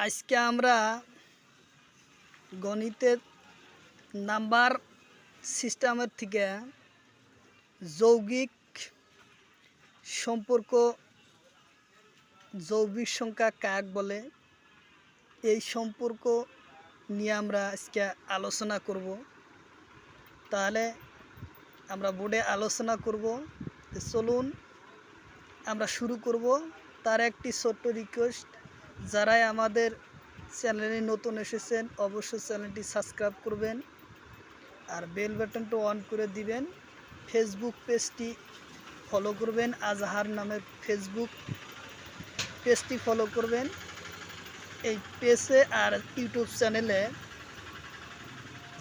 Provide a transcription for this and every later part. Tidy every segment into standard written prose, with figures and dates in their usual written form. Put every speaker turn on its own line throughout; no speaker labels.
আজকে আমরা গণিতের নাম্বার সিস্টেমের থেকে যৌগিক সম্পর্ক, যৌগিক সংখ্যা কাক বলে, এই সম্পর্ক নিয়ে আমরা আজকে আলোচনা করব। তাহলে আমরা বোর্ডে আলোচনা করব। চলুন আমরা শুরু করব। তার একটি ছোট্ট রিকোয়েস্ট, যারাই আমাদের চ্যানেলে নতুন এসেছেন অবশ্যই চ্যানেলটি সাবস্ক্রাইব করবেন আর বেল বাটনটা অন করে দিবেন। ফেসবুক পেজটি ফলো করবেন, আজহার নামে ফেসবুক পেজটি ফলো করবেন। এই পেজে আর ইউটিউব চ্যানেলে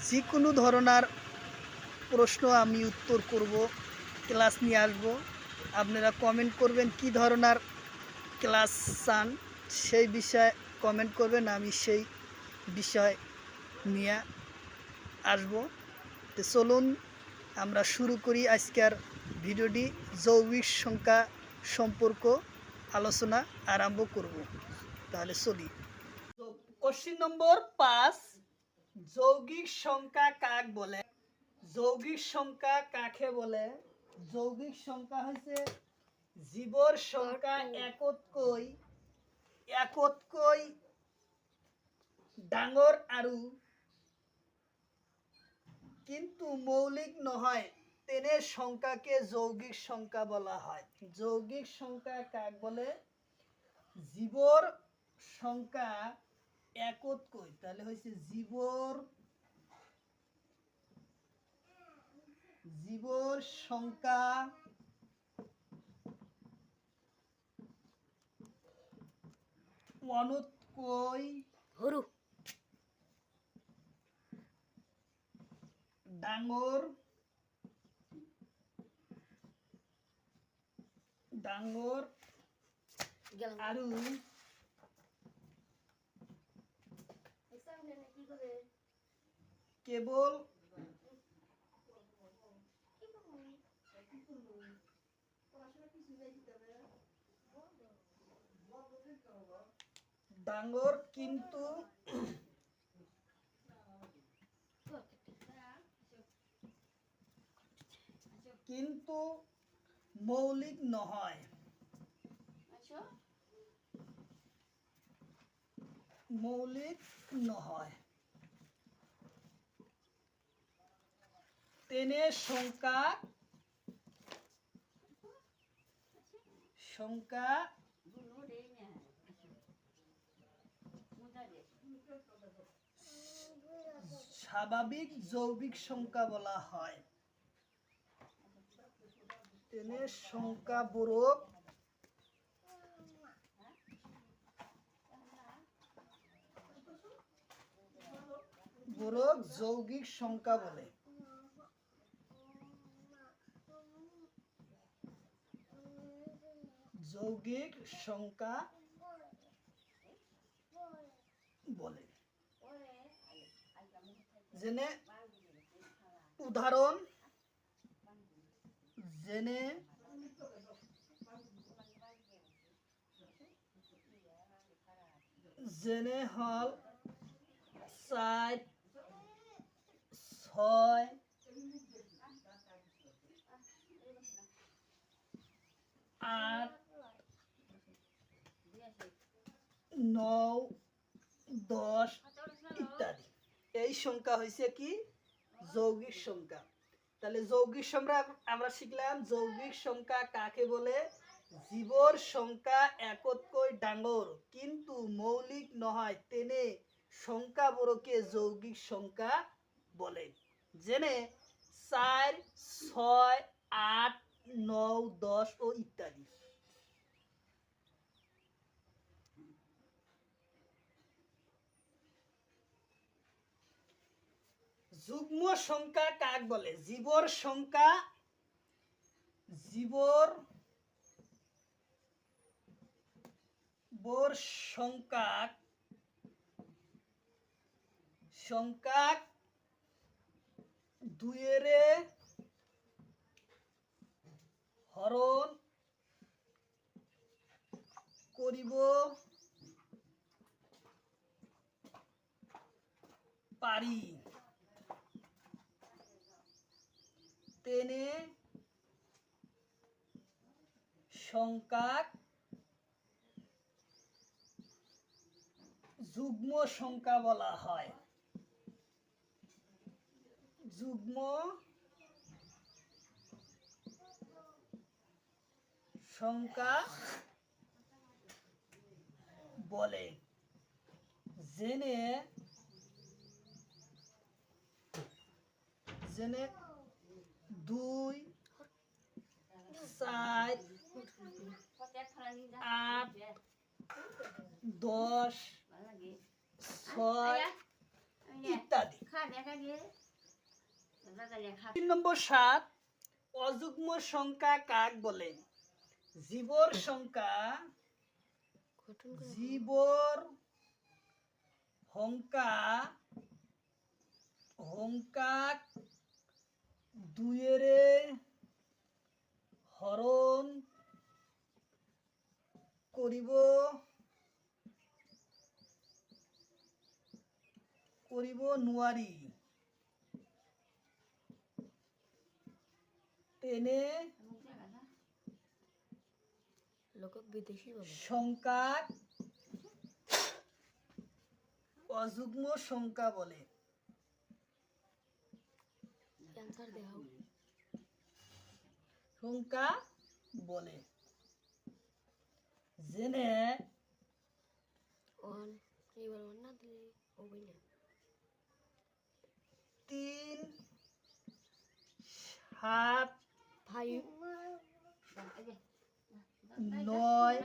যে কোনো ধরনের প্রশ্ন আমি উত্তর করব, ক্লাস নিয়ে আসব। আপনারা কমেন্ট করবেন কি ধরনের ক্লাস চান, সেই বিষয়ে কমেন্ট করবেন, আমি সেই বিষয় নিয়ে আসব। তো চলুন আমরা শুরু করি আজকের ভিডিওটি। যৌগিক সংখ্যা সম্পর্ক আলোচনা আরম্ভ করব। তাহলে চলি। কোশ্চেন নম্বর 5, যৌগিক সংখ্যা কাক বলে? যৌগিক সংখ্যা কাকে বলে? যৌগিক সংখ্যা হচ্ছে জীবর সংখ্যা একতকৈ ডাঙর আৰু কিন্তু মৌলিক নহয় তেনে সংখ্যাকে যৌগিক সংখ্যা বলা হয়। যৌগিক সংখ্যা কাক বলে? জীবর সংখ্যা একতকৈ, তাহলে হচ্ছে জীবর সংখ্যা অনতকৈ ডাঙর আৰু কেবল ডাঙর কিন্তু মৌলিক নহয়। তেনে সংখ্যা স্বাভাবিক যৌগিক সংখ্যা বলা হয়। তেনে সংখ্যাবোৰক যৌগিক সংখ্যা বলে। যৌগিক সংখ্যা বলে। যেনে উদাহরণ, যেনে হল 4, 6, 8, 9, 10 ইত্যাদি। এই সংখ্যা হয়েছে কি? যৌগিক সংখ্যা। তাহলে যৌগিক সংখ্যা আমরা শিখলাম। যৌগিক সংখ্যা কাকে বলে? জীবর সংখ্যা একতকৈ ডাঙর কিন্তু মৌলিক নহয় তেনে সংখ্যাবোরকে যৌগিক সংখ্যা বলে। যেনে 4, 6, 8, 9, 10 ও ইত্যাদি। যুগ্ম সংখ্যা কাক বলে? জীবর সংখ্যা দুইয়েরে হরণ করিব পারি, তেনে সংখ্যাক যুগ্ম সংখ্যা বলা হয়। যুগ্ম সংখ্যা বলে। জেনে জেনে 2, 4, 8, 10, 6 ইত্যাদি। 3 নম্বর 7, অযুগ্ম সংখ্যা কাক বলে? জীবর সংখ্যা, জীবর সংখ্যা 2 এর হরণ করিব নোৱাৰি, তেনে সংখ্যাক অযুগ্ম সংখ্যা বলে। সংখ্যা বলে। জেনে 3, 7, 9,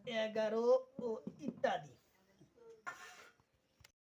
11 ও ইত্যাদি।